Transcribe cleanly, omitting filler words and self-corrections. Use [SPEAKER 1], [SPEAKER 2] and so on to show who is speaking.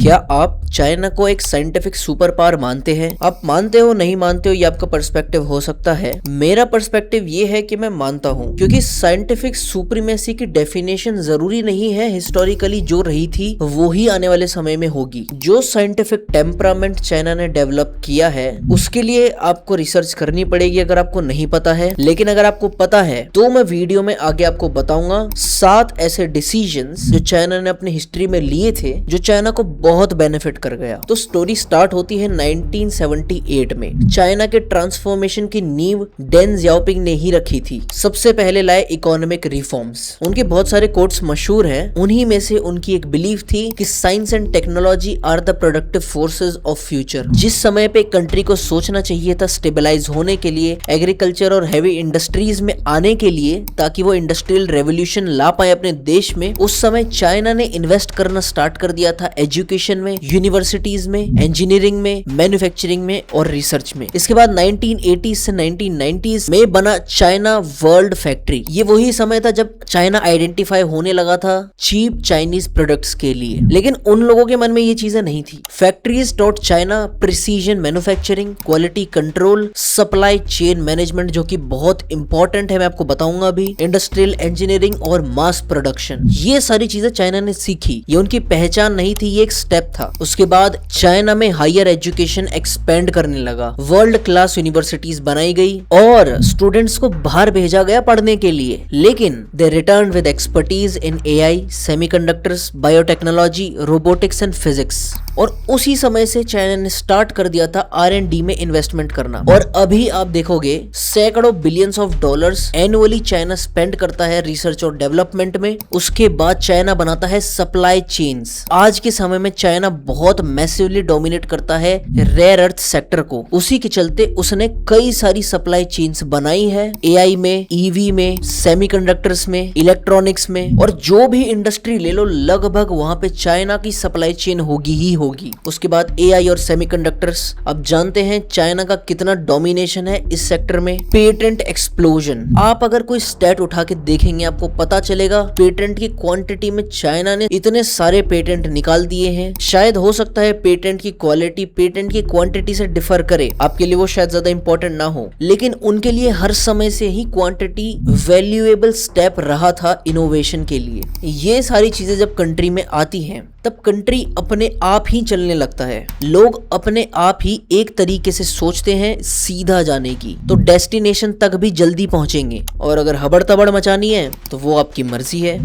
[SPEAKER 1] क्या आप चाइना को एक साइंटिफिक सुपर पावर मानते हैं? आप मानते हो नहीं मानते हो ये आपका पर्सपेक्टिव हो सकता है। मेरा पर्सपेक्टिव ये है कि मैं मानता हूँ, क्योंकि साइंटिफिक सुप्रीमेसी की डेफिनेशन जरूरी नहीं है हिस्टोरिकली जो रही थी वो ही आने वाले समय में होगी। जो साइंटिफिक टेम्परामेंट चाइना ने डेवलप किया है उसके लिए आपको रिसर्च करनी पड़ेगी अगर आपको नहीं पता है, लेकिन अगर आपको पता है तो मैं वीडियो में आगे आपको बताऊंगा 7 ऐसे डिसीजंस जो चाइना ने अपनी हिस्ट्री में लिए थे जो चाइना को बहुत बेनिफिट कर गया। तो स्टोरी स्टार्ट होती है 1978 में। चाइना के ट्रांसफॉर्मेशन की नींव डेन जियाओपिंग ने ही रखी थी। सबसे पहले लाए इकोनॉमिक रिफॉर्म्स। उनके बहुत सारे कोट्स मशहूर हैं, उन्हीं में से उनकी एक बिलीफ थी कि science and technology are the productive forces of future. जिस समय पे कंट्री को सोचना चाहिए था स्टेबलाइज होने के लिए, एग्रीकल्चर और हैवी इंडस्ट्रीज में आने के लिए, ताकि वो इंडस्ट्रियल रेवोल्यूशन ला पाए अपने देश में, उस समय चाइना ने इन्वेस्ट करना स्टार्ट कर दिया था एजुकेशन में, यूनिवर्सिटीज में, इंजीनियरिंग में, मैन्युफैक्चरिंग में और रिसर्च में। इसके बाद 1980s से 1990s में बना चाइना वर्ल्ड फैक्ट्री। ये वही समय था जब चाइना आइडेंटिफाई होने लगा था चीप चाइनीज प्रोडक्ट्स के लिए, लेकिन उन लोगों के मन में ये चीजें नहीं थी। Factories taught China precision manufacturing, quality control, supply chain management जो कि बहुत इंपॉर्टेंट है, मैं आपको बताऊंगा अभी, इंडस्ट्रियल इंजीनियरिंग और मास प्रोडक्शन। ये सारी चीजें चाइना ने सीखी। ये उनकी पहचान नहीं थी, ये एक स्टेप था। उसके बाद चाइना में हायर एजुकेशन एक्सपेंड करने लगा, वर्ल्ड क्लास यूनिवर्सिटीज बनाई गई और स्टूडेंट्स को बाहर भेजा गया पढ़ने के लिए। लेकिन they return with expertise in AI, semiconductors, biotechnology, robotics and physics. और उसी समय से चाइना ने स्टार्ट कर दिया था R&D में इन्वेस्टमेंट करना। और अभी आप देखोगे सैकड़ों billions of dollars annually China spend करता है रिसर्च और डेवलपमेंट में। उसके बाद चाइना बनाता है सप्लाई चेन्स। आज के समय में चाइना बहुत मैसिवली डोमिनेट करता है रेयर अर्थ सेक्टर को। उसी के चलते उसने कई सारी सप्लाई चेन्स बनाई है, एआई में, ईवी में, सेमीकंडक्टर्स में, इलेक्ट्रॉनिक्स में, और जो भी इंडस्ट्री ले लो लगभग वहां पे चाइना की सप्लाई चेन होगी ही होगी। उसके बाद एआई और सेमीकंडक्टर्स। अब जानते हैं चाइना का कितना डोमिनेशन है इस सेक्टर में। Patent explosion. आप अगर कोई स्टैट उठा के देखेंगे आपको पता चलेगा पेटेंट की क्वांटिटी में चाइना ने इतने सारे पेटेंट निकाल दिए हैं। शायद हो सकता है पेटेंट की क्वालिटी पेटेंट की क्वांटिटी से डिफर करे, आपके लिए वो शायद ज्यादा इंपॉर्टेंट ना हो, लेकिन उनके लिए हर समय से ही क्वांटिटी वैल्यूएबल स्टेप रहा था इनोवेशन के लिए। ये सारी चीजें जब कंट्री में आती हैं तब कंट्री अपने आप ही चलने लगता है। लोग अपने आप ही एक तरीके से सोचते हैं सीधा जाने की, तो डेस्टिनेशन तक भी जल्दी पहुंचेंगे। और अगर हबड़ तबड़ मचानी है तो वो आपकी मर्जी है।